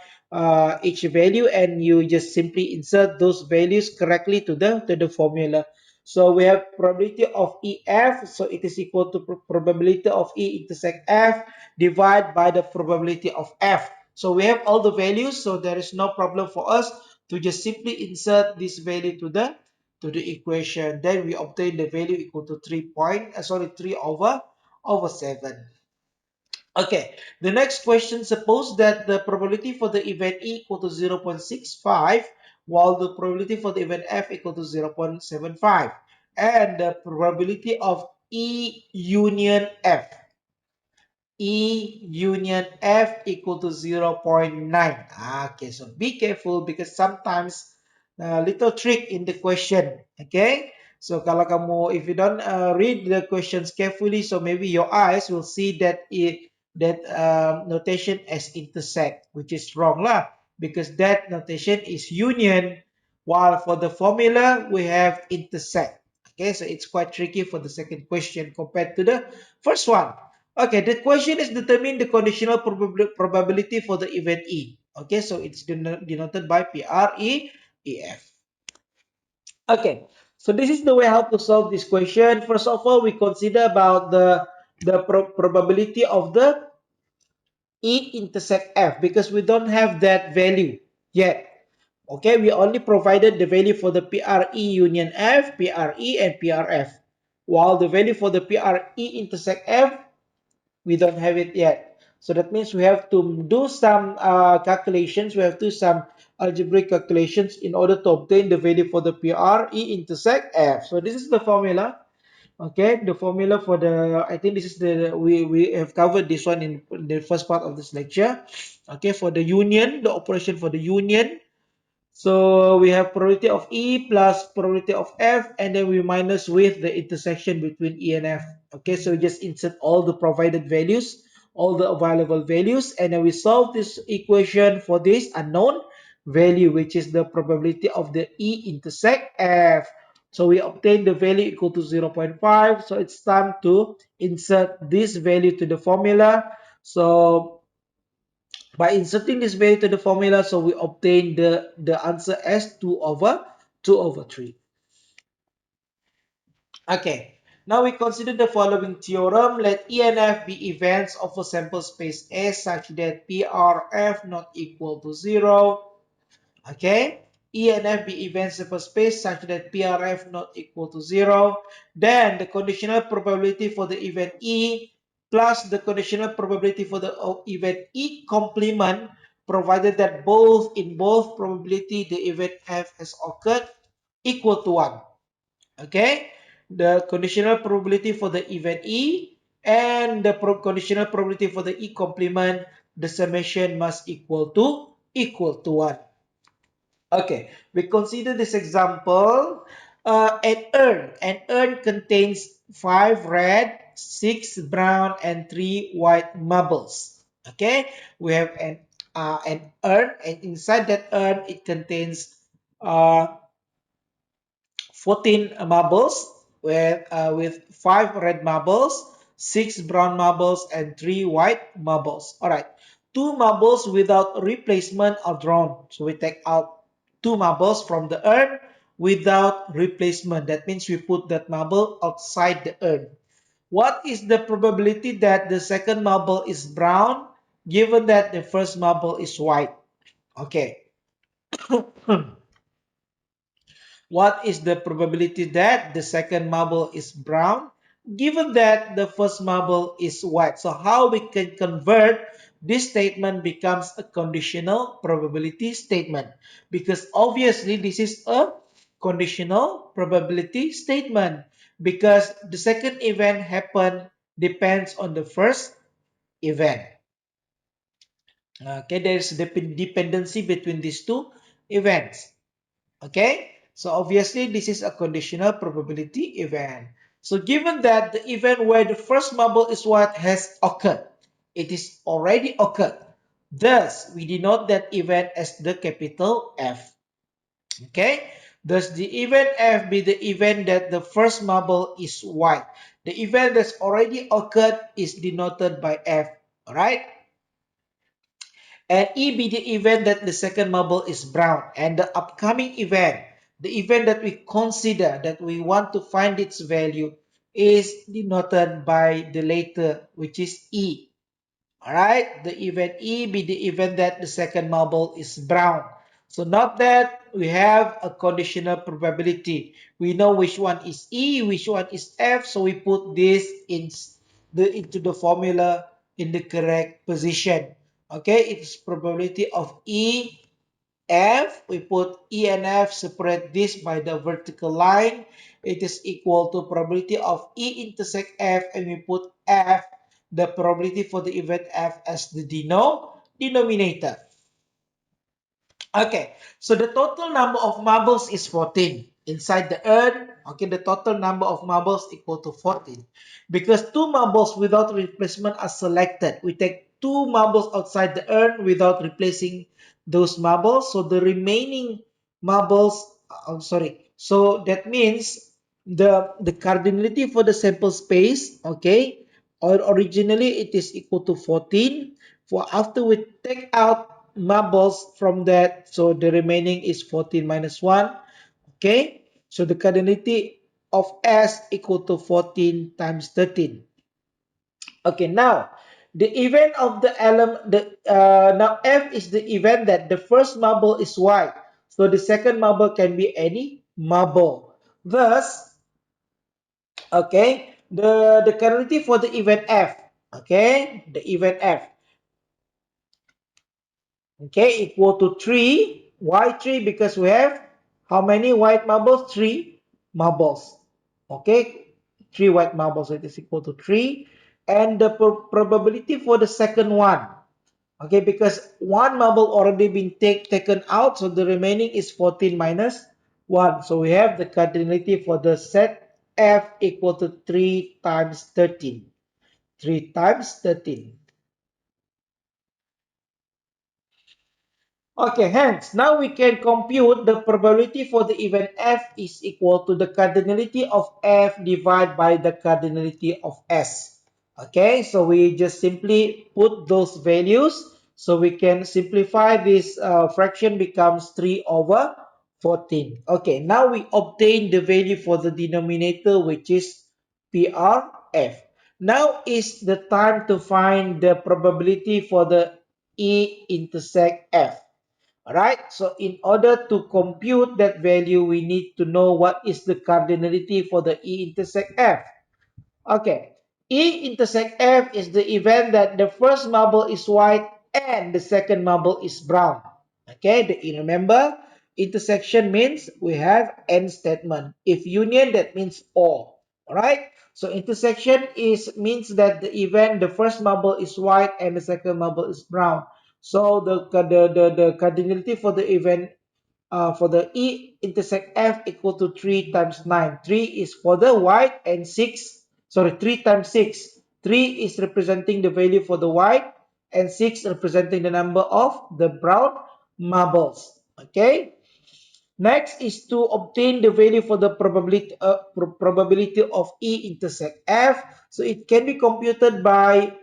Speaker 1: each value and you just simply insert those values correctly to the formula. So we have probability of EF, so it is equal to probability of E intersect F divided by the probability of F. So we have all the values, so there is no problem for us to just simply insert this value to the equation. Then we obtain the value equal to 3 over 7. Okay, the next question, suppose that the probability for the event E equal to 0.65 while the probability for the event F equal to 0.75 and the probability of E union F. E union F equal to 0.9. Okay, so be careful because sometimes little trick in the question. Okay, so kalau kamu, if you don't read the questions carefully, so maybe your eyes will see that notation as intersect, which is wrong lah, because that notation is union, while for the formula we have intersect. Okay, so it's quite tricky for the second question compared to the first one. Okay, the question is determine the conditional probability for the event E. Okay, so it's denoted by PREF. Okay, so this is the way how to solve this question. First of all, we consider about the probability of the E intersect F because we don't have that value yet. Okay, we only provided the value for the PRE union F, PRE, and PRF. While the value for the PRE intersect F, we don't have it yet. So that means we have to do some calculations. We have to do some algebraic calculations in order to obtain the value for the PRE intersect F. So this is the formula. Okay, the formula for the, I think this is the, we have covered this one in the first part of this lecture. Okay, for the union, the operation for the union. So we have probability of E plus probability of F, and then we minus with the intersection between E and F. Okay, so we just insert all the provided values, all the available values, and then we solve this equation for this unknown value, which is the probability of the E intersect F. So we obtain the value equal to 0.5. So it's time to insert this value to the formula. So by inserting this value to the formula, so we obtain the answer as 2 over 3. Okay, now we consider the following theorem. Let E and F be events of a sample space S such that PRF not equal to 0. Okay, E and F be events of a space such that PRF not equal to 0. Then the conditional probability for the event E plus the conditional probability for the event E complement, provided that both probability the event F has occurred equal to 1. Okay, the conditional probability for the event E and the conditional probability for the E complement, the summation must equal to 1. Okay, we consider this example. An urn contains 5 red, 6 brown, and 3 white marbles. Okay, we have an urn, and inside that urn it contains uh, 14 marbles with 5 red marbles, 6 brown marbles, and 3 white marbles. All right, 2 marbles without replacement are drawn. So we take out 2 marbles from the urn without replacement. That means we put that marble outside the urn. What is the probability that the second marble is brown given that the first marble is white? Okay. What is the probability that the second marble is brown given that the first marble is white? So how we can convert this statement becomes a conditional probability statement, because obviously this is a conditional probability statement because the second event happen depends on the first event. Okay, there is dependency between these two events. Okay, so obviously this is a conditional probability event. So given that the event where the first marble is what has occurred, it is already occurred. Thus, we denote that event as the capital F. Okay, thus the event F be the event that the first marble is white. The event that's already occurred is denoted by F. All right. And E be the event that the second marble is brown. And the upcoming event, the event that we consider that we want to find its value, is denoted by the letter which is E. Alright, the event E be the event that the second marble is brown. So note that we have a conditional probability. We know which one is E, which one is F, so we put this into the formula in the correct position. Okay, it's probability of E, F. We put E and F, separate this by the vertical line. It is equal to probability of E intersect F, and we put F, the probability for the event F, as the denominator. Okay, so the total number of marbles is 14 inside the urn. Okay, the total number of marbles equal to 14. Because 2 marbles without replacement are selected, we take 2 marbles outside the urn without replacing those marbles. So the remaining marbles, sorry. So that means the cardinality for the sample space, okay, or originally it is equal to 14. For after we take out marbles from that, so the remaining is 14 minus 1. Okay, so the cardinality of S equal to 14 times 13. Okay, now The event of the element, now F is the event that the first marble is white. So the second marble can be any marble. Thus, okay, the cardinality for the event F, okay, the event F, okay, equal to 3. Why 3? Because we have how many white marbles? 3 marbles. Okay, 3 white marbles, so it is equal to 3. And the probability for the second one, okay, because one marble already been taken out, so the remaining is 14 minus 1. So we have the cardinality for the set F equal to 3 times 13. 3 times 13. Okay, hence, now we can compute the probability for the event F is equal to the cardinality of F divided by the cardinality of S. Okay, so we just simply put those values. So we can simplify this fraction becomes 3 over 14. Okay, now we obtain the value for the denominator, which is PRF. Now is the time to find the probability for the E intersect F. Alright, so in order to compute that value, we need to know what is the cardinality for the E intersect F. Okay, E intersect F is the event that the first marble is white and the second marble is brown. Okay, remember, intersection means we have AND statement. If union, that means OR. Alright, so intersection means that the first marble is white and the second marble is brown. So the cardinality for the event for the E intersect F equal to 3 times 9. 3 is for the white and 6, sorry, 3 times 6. 3 is representing the value for the white and 6 representing the number of the brown marbles. Okay. Next is to obtain the value for the probability of E intersect F. So it can be computed by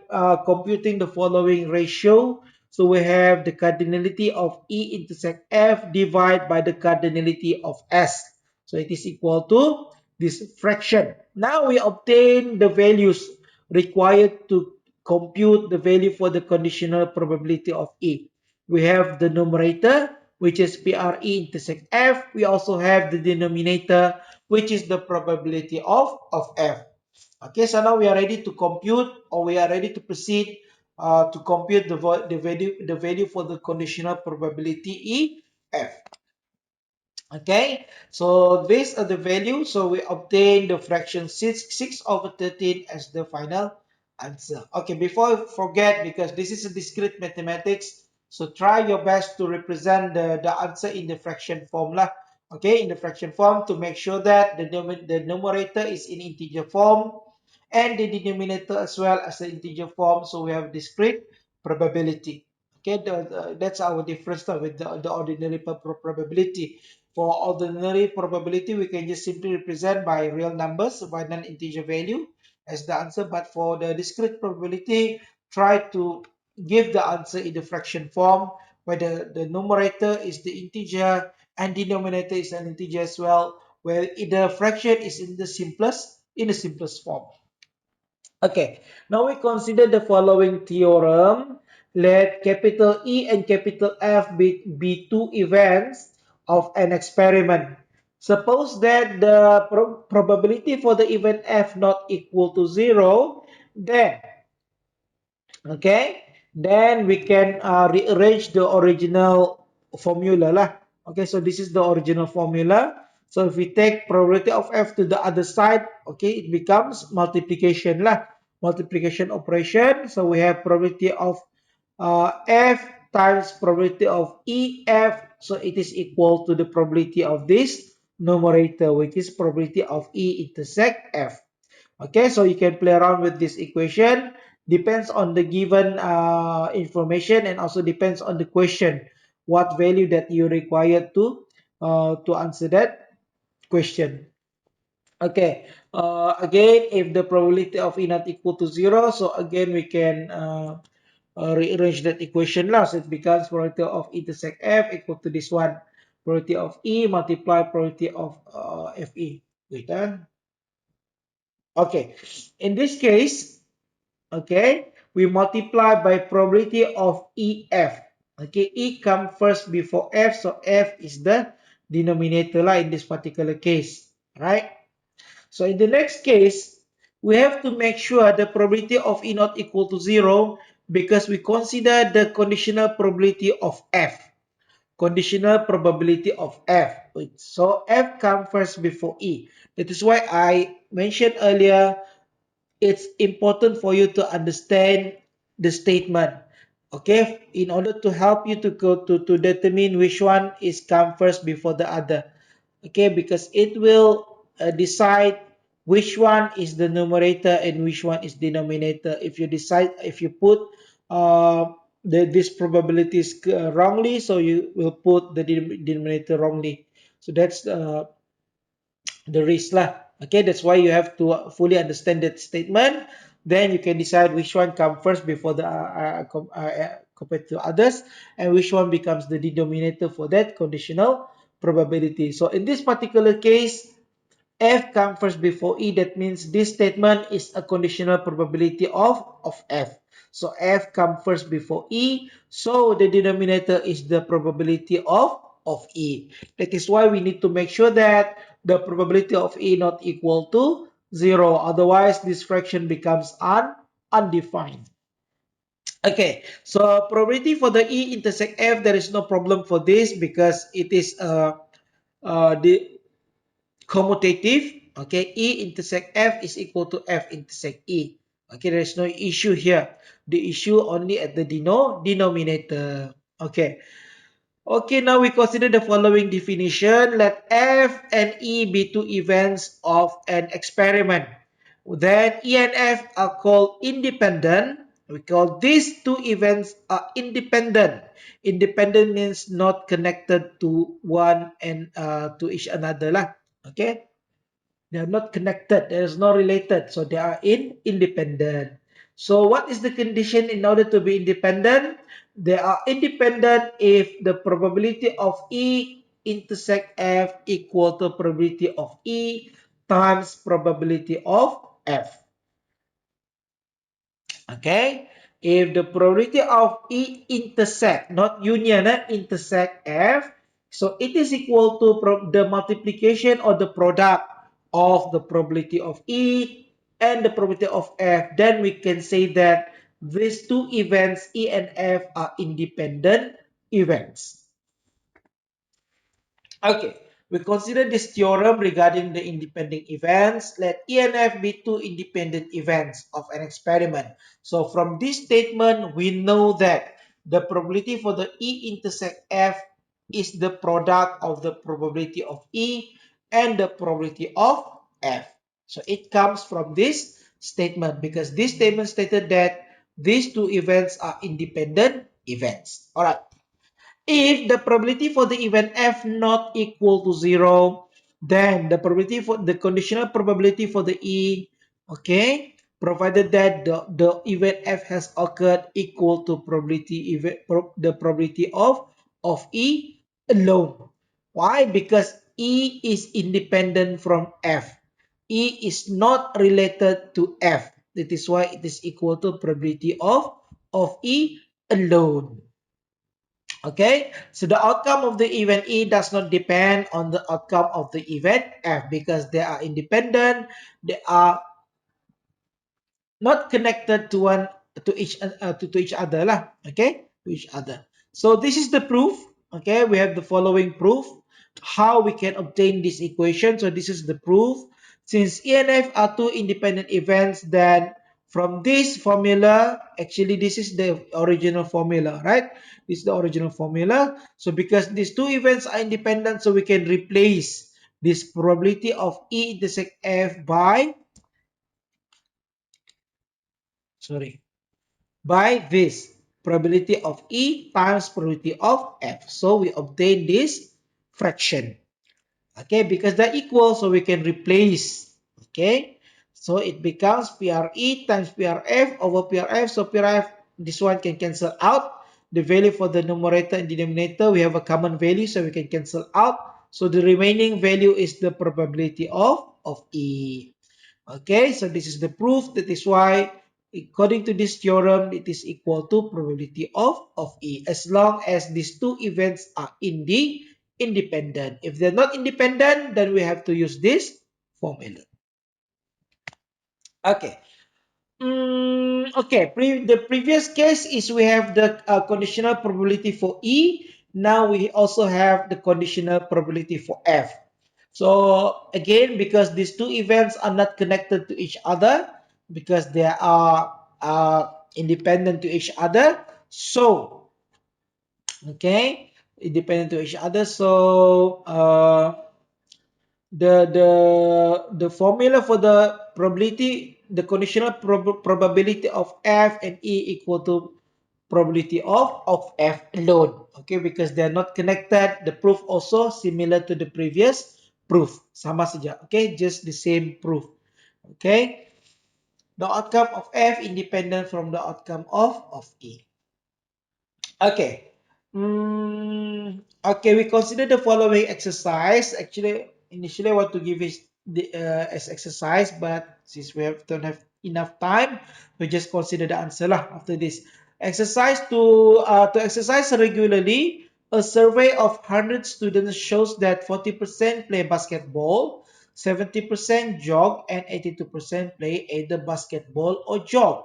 Speaker 1: computing the following ratio. So we have the cardinality of E intersect F divided by the cardinality of S. So it is equal to this fraction. Now we obtain the values required to compute the value for the conditional probability of E. We have the numerator, which is PRE intersect F. We also have the denominator, which is the probability of F. Okay, so now we are ready to compute, or we are ready to proceed to compute the value for the conditional probability E F. Okay, so these are the values. So we obtain the fraction 6 over 13 as the final answer. Okay, before I forget, because this is a discrete mathematics, so try your best to represent the answer in the fraction formula. Okay, in the fraction form, to make sure that the numerator is in integer form and the denominator as well as the integer form. So we have discrete probability. Okay, that's our difference with the ordinary probability. For ordinary probability, we can just simply represent by real numbers, by non-integer value as the answer. But for the discrete probability, try to give the answer in the fraction form, where the numerator is the integer and denominator is an integer as well, where the fraction is in the simplest form. Okay, now we consider the following theorem. Let capital E and capital F be two events of an experiment. Suppose that the probability for the event F not equal to 0, then, okay, then we can rearrange the original formula lah. Okay, so this is the original formula. So if we take probability of F to the other side, okay, it becomes multiplication lah. Multiplication operation. So we have probability of F times probability of EF. So it is equal to the probability of this numerator, which is probability of E intersect F. Okay, so you can play around with this equation. Depends on the given information, and also depends on the question, what value that you require to answer that question. Okay, again, if the probability of E not equal to 0, so again we can rearrange that equation now. So it becomes probability of intersect F equal to this one, probability of E multiply probability of FE. Wait, okay, in this case, okay, we multiply by probability of EF. Okay, E come first before F, so F is the denominator lah in this particular case, right? So in the next case, we have to make sure the probability of E not equal to 0 because we consider the conditional probability of F. Conditional probability of F. So F comes first before E. That is why I mentioned earlier it's important for you to understand the statement. Okay, in order to help you to go to determine which one is come first before the other. Okay, because it will decide which one is the numerator and which one is denominator. If you decide, if you put this probabilities wrongly, so you will put the denominator wrongly. So that's the risk lah. Okay, that's why you have to fully understand that statement. Then you can decide which one come first before the compared to others, and which one becomes the denominator for that conditional probability. So in this particular case, F comes first before E. That means this statement is a conditional probability of F. So F comes first before E. So the denominator is the probability of E. That is why we need to make sure that the probability of E not equal to 0. Otherwise, this fraction becomes undefined. Okay, so probability for the E intersect F, there is no problem for this because it is the commutative. Okay, E intersect F is equal to F intersect E. Okay, there is no issue here. The issue only at the denominator. Okay. Okay, now we consider the following definition. Let F and E be two events of an experiment. Then E and F are called independent. We call these two events are independent. Independent means not connected to one and to each another lah. Okay. They are not connected. There is no related. So they are independent. So what is the condition in order to be independent? They are independent if the probability of E intersect F equal to probability of E times probability of F. Okay, if the probability of E intersect, not union, intersect F, so it is equal to the multiplication or the product of the probability of E and the probability of F, then we can say that these two events, E and F, are independent events. Okay, we consider this theorem regarding the independent events. Let E and F be two independent events of an experiment. So from this statement, we know that the probability for the E intersect F is the product of the probability of E and the probability of F. So it comes from this statement because this statement stated that these two events are independent events. All right. If the probability for the event F not equal to 0, then the probability for the conditional probability for the E, okay, provided that the event F has occurred equal to the probability of E alone. Why? Because E is independent from F. E is not related to F. That is why it is equal to probability of E alone. Okay, so the outcome of the event E does not depend on the outcome of the event F because they are independent. They are not connected to one to each other lah. Okay, to each other. So this is the proof. Okay, we have the following proof how we can obtain this equation. So this is the proof. Since E and F are two independent events, then from this formula, actually this is the original formula, right? This is the original formula. So because these two events are independent, so we can replace this probability of E intersect F by this probability of E times probability of F. So we obtain this fraction. Okay, because they're equal, so we can replace. Okay, so it becomes PRE times PRF over PRF. So PRF, this one can cancel out. The value for the numerator and denominator, we have a common value, so we can cancel out. So the remaining value is the probability of E. Okay, so this is the proof. That is why According to this theorem, it is equal to probability of E as long as these two events are independent. If they're not independent, then we have to use this formula. Okay. Okay, the previous case is we have the conditional probability for E. Now we also have the conditional probability for F. So again, because these two events are not connected to each other, because they are independent to each other, so okay, independent to each other. So the formula for the probability, the conditional probability of F and E equal to probability of F alone. Okay, because they are not connected. The proof also similar to the previous proof. Sama saja. Okay, just the same proof. Okay, the outcome of F independent from the outcome of E. Okay. Okay, we consider the following exercise. Actually, initially I want to give it as exercise, but since don't have enough time, we just consider the answer lah after this. Exercise to exercise regularly. A survey of 100 students shows that 40% play basketball, 70% jog, and 82% play either basketball or jog.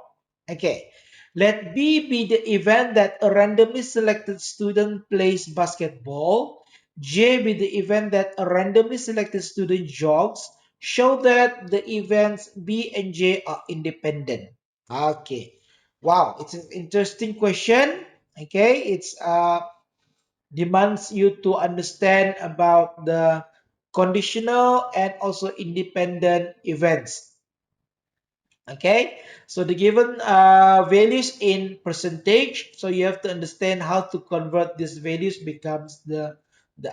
Speaker 1: Okay. Let B be the event that a randomly selected student plays basketball. J be the event that a randomly selected student jogs. Show that the events B and J are independent. Okay. Wow, it's an interesting question. Okay, it's demands you to understand about the conditional and also independent events. Okay, so the given values in percentage, so you have to understand how to convert these values becomes the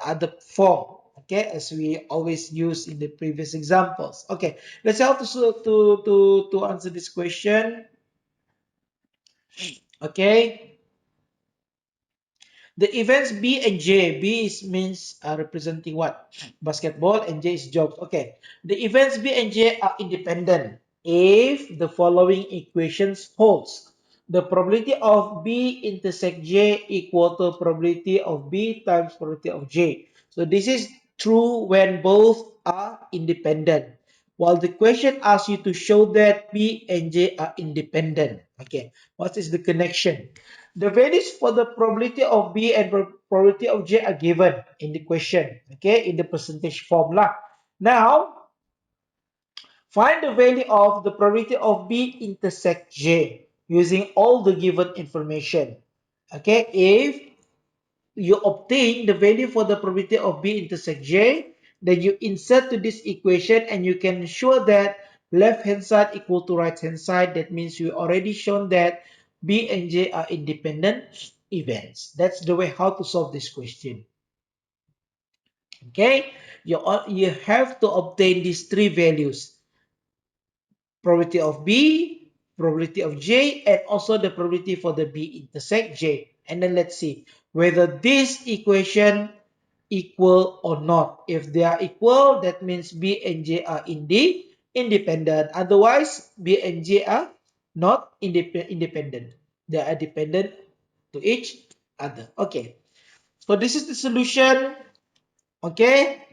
Speaker 1: other form. Okay, as we always use in the previous examples. Okay, let's help to answer this question. Okay, the events B and J, B is means representing what? Basketball, and J is jobs. Okay. The events B and J are independent if the following equations holds. The probability of B intersect J equal to probability of B times probability of J. So this is true when both are independent. While the question asks you to show that B and J are independent. Okay. What is the connection? The values for the probability of B and probability of J are given in the question, okay, in the percentage formula. Now, find the value of the probability of B intersect J using all the given information. Okay, if you obtain the value for the probability of B intersect J, then you insert to this equation and you can show that left hand side equal to right hand side. That means you already shown that B and J are independent events. That's the way how to solve this question. Okay, you have to obtain these three values: probability of B, probability of J, and also the probability for the B intersect J. And then let's see whether this equation equal or not. If they are equal, that means B and J are independent. Otherwise, B and J are not independent. They are dependent to each other. Okay. So this is the solution. Okay.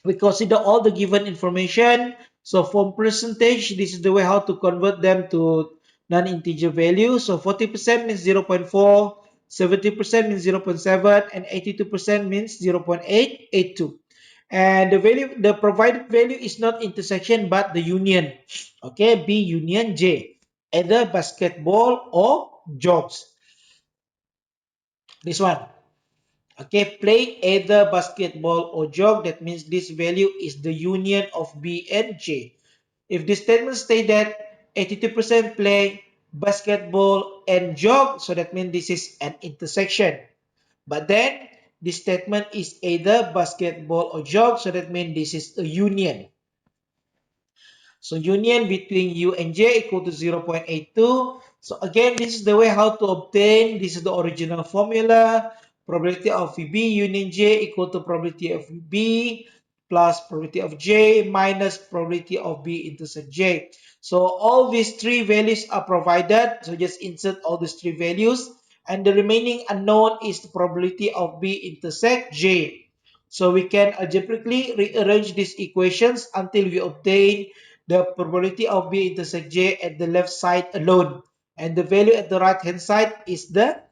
Speaker 1: We consider all the given information. So from percentage, this is the way how to convert them to non-integer value. So 40% means 0.4, 70% means 0.7, and 82% means 0.882. And the value, the provided value is not intersection but the union. Okay, B union J, either basketball or jogs. This one. Okay, play either basketball or jog. That means this value is the union of B and J. If this statement state that 82% play basketball and jog, so that means this is an intersection. But then this statement is either basketball or jog, so that means this is a union. So union between U and J equal to 0.82. So again, this is the way how to obtain. This is the original formula. Probability of B union J equal to probability of B plus probability of J minus probability of B intersect J. So all these three values are provided. So just insert all these three values. And the remaining unknown is the probability of B intersect J. So we can algebraically rearrange these equations until we obtain the probability of B intersect J at the left side alone. And the value at the right hand side is the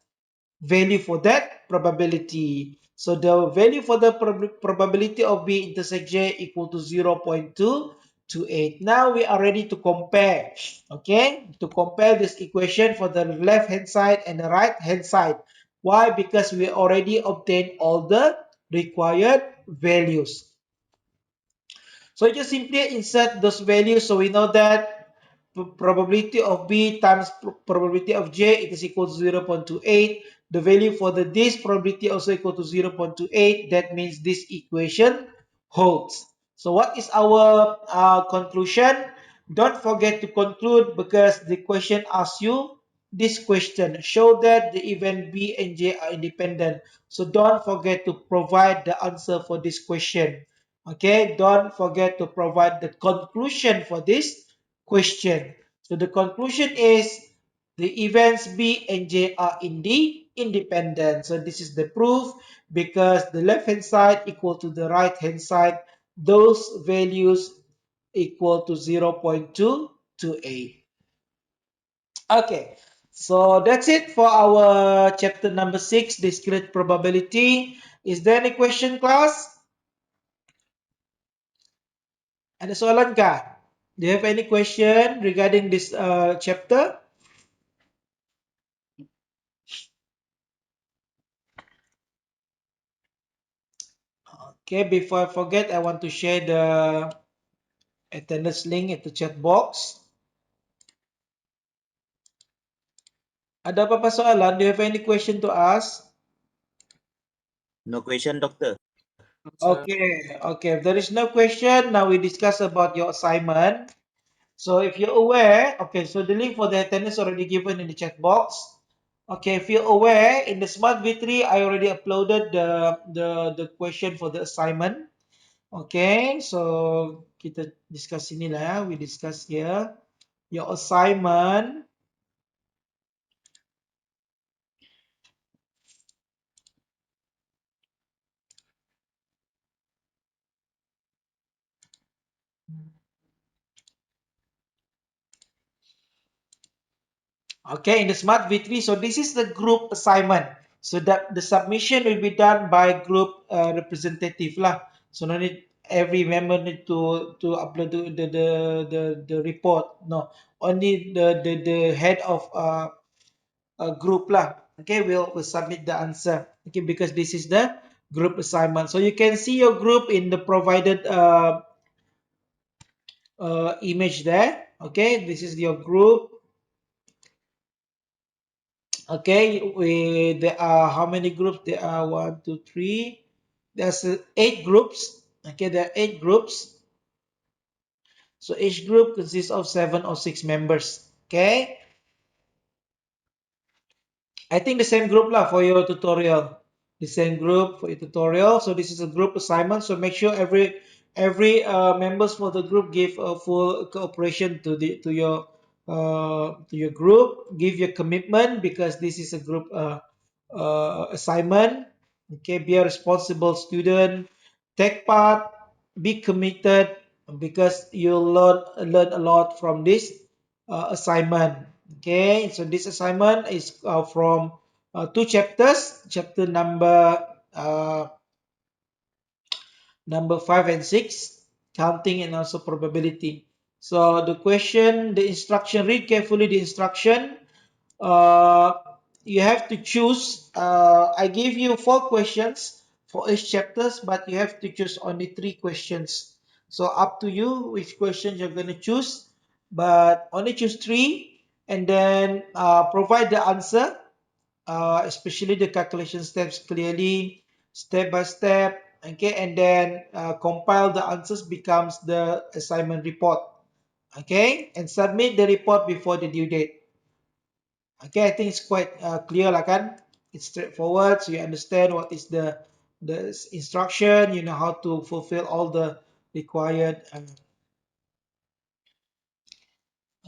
Speaker 1: value for that probability. So the value for the probability of B intersect J equal to 0.228. Now we are ready to compare. Okay, to compare this equation for the left hand side and the right hand side. Why? Because we already obtained all the required values. So just simply insert those values, so we know that probability of B times probability of J, it is equal to 0.28. The value for this probability also equal to 0.28. That means this equation holds. So what is our conclusion? Don't forget to conclude, because the question asks you this question. Show that the event B and J are independent. So don't forget to provide the answer for this question. Okay, don't forget to provide the conclusion for this question. So the conclusion is the events B and J are independent. So this is the proof, because the left hand side equal to the right hand side. Those values equal to 0.228. Okay, so that's it for our chapter number 6, discrete probability. Is there any question, class? Ada soalan kah? Do you have any question regarding this chapter? Okay, before I forget, I want to share the attendance link at the chat box. Ada apa-apa soalan? Do you have any question to ask?
Speaker 3: No question, doctor.
Speaker 1: Okay, okay. If there is no question, now we discuss about your assignment. So if you're aware, okay, so the link for the attendance already given in the chat box. Okay, if you're aware, in the Smart V3, I already uploaded the question for the assignment. Okay, so kita discuss sini lah ya. We discuss here. Your assignment. Okay, in the Smart V3, so this is the group assignment. So that the submission will be done by group representative lah. So no need every member need to upload the report. No, only the head of a group lah. Okay, we'll submit the answer. Okay, because this is the group assignment. So you can see your group in the provided image there. Okay, this is your group. Okay, there are how many groups? There are one, two, three. There's 8 groups. Okay, there are 8 groups. So each group consists of 7 or 6 members. Okay, I think the same group lah for your tutorial. The same group for your tutorial. So this is a group assignment. So make sure every members for the group give a full cooperation to your group. Give your commitment, because this is a group assignment. Okay, be a responsible student. Take part. Be committed, because you'll learn a lot from this assignment. Okay, so this assignment is from 2 chapters. Chapter number 5 and 6, counting and also probability. So the question, the instruction, read carefully the instruction. Uh, you have to choose. I gave you 4 questions for each chapters, but you have to choose only 3 questions. So up to you which questions you're going to choose, but only choose 3, and then provide the answer, especially the calculation steps clearly, step by step. Okay, and then compile the answers becomes the assignment report. Okay, and submit the report before the due date. Okay, I think it's quite clear lah kan. It's straightforward, so you understand what is the the instruction, you know how to fulfill all the required.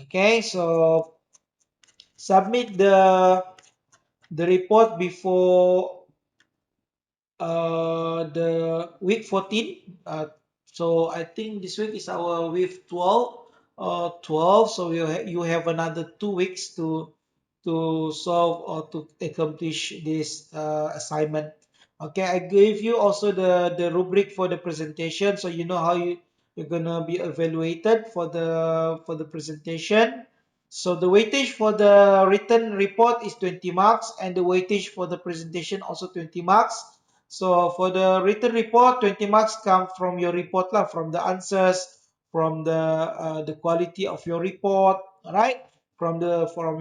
Speaker 1: Okay, so submit the report before the week 14. So I think this week is our week 12. 12. So you have another 2 weeks to solve or to accomplish this assignment. Okay, I gave you also the rubric for the presentation, so you know how you're gonna be evaluated for the presentation. So the weightage for the written report is 20 marks, and the weightage for the presentation also 20 marks. So for the written report, 20 marks come from your report lah, from the answers, from the quality of your report, right? From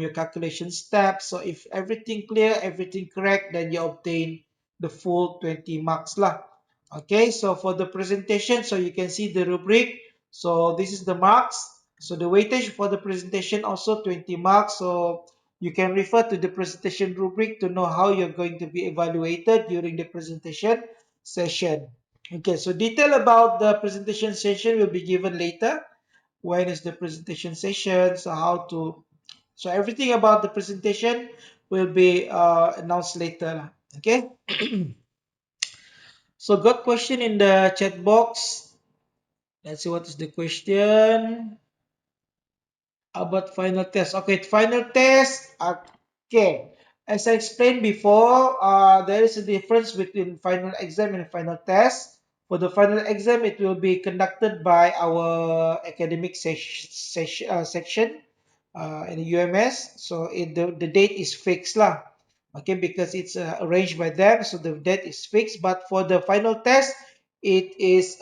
Speaker 1: your calculation steps. So if everything clear, everything correct, then you obtain the full 20 marks lah. Okay, so for the presentation, so you can see the rubric. So this is the marks. So the weightage for the presentation also 20 marks. So you can refer to the presentation rubric to know how you're going to be evaluated during the presentation session. Okay, so detail about the presentation session will be given later. When is the presentation session? So everything about the presentation will be announced later. Okay. So got question in the chat box. Let's see what is the question. About final test. Okay, final test. Okay. As I explained before, there is a difference between final exam and final test. For the final exam, it will be conducted by our academic section in the UMS. So the date is fixed lah. Okay, because it's arranged by them, so the date is fixed. But for the final test, it is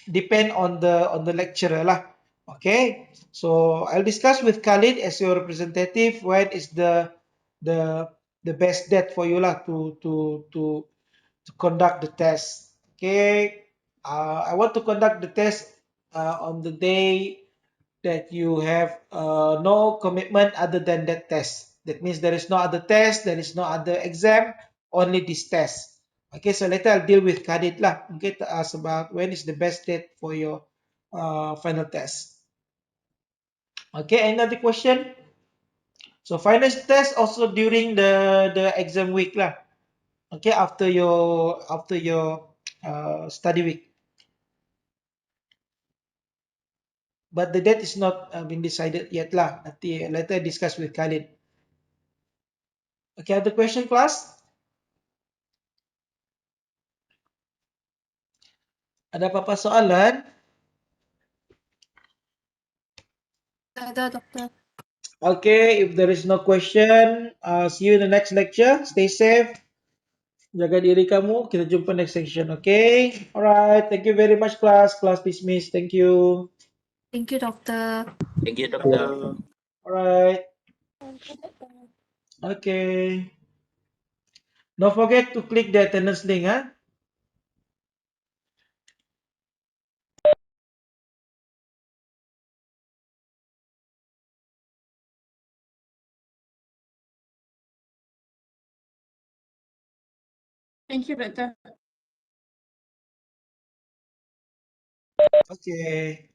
Speaker 1: depend on the lecturer lah. Okay, so I'll discuss with Khalid as your representative when is the the best date for you lah to conduct the test. Okay, I want to conduct the test on the day that you have no commitment other than that test. That means there is no other test, there is no other exam, only this test. Okay, so later I'll deal with Khalid lah. Okay, to ask about when is the best date for your final test. Okay, another question. So final test also during the exam week lah. Okay, after your study week. But the date is not been decided yet lah. Nanti later discuss with Khalid. Okay, other question class? Ada apa-apa soalan?
Speaker 2: Ada, Doctor.
Speaker 1: Okay, if there is no question, see you in the next lecture. Stay safe. Jaga diri kamu. Kita jumpa next section, okay? Alright, thank you very much class. Class dismissed. Thank you.
Speaker 2: Thank you, Doctor.
Speaker 3: Thank you, Doctor.
Speaker 1: Alright, okay. Don't forget to click the attendance link, huh?
Speaker 2: Thank you, Doctor.
Speaker 1: Okay.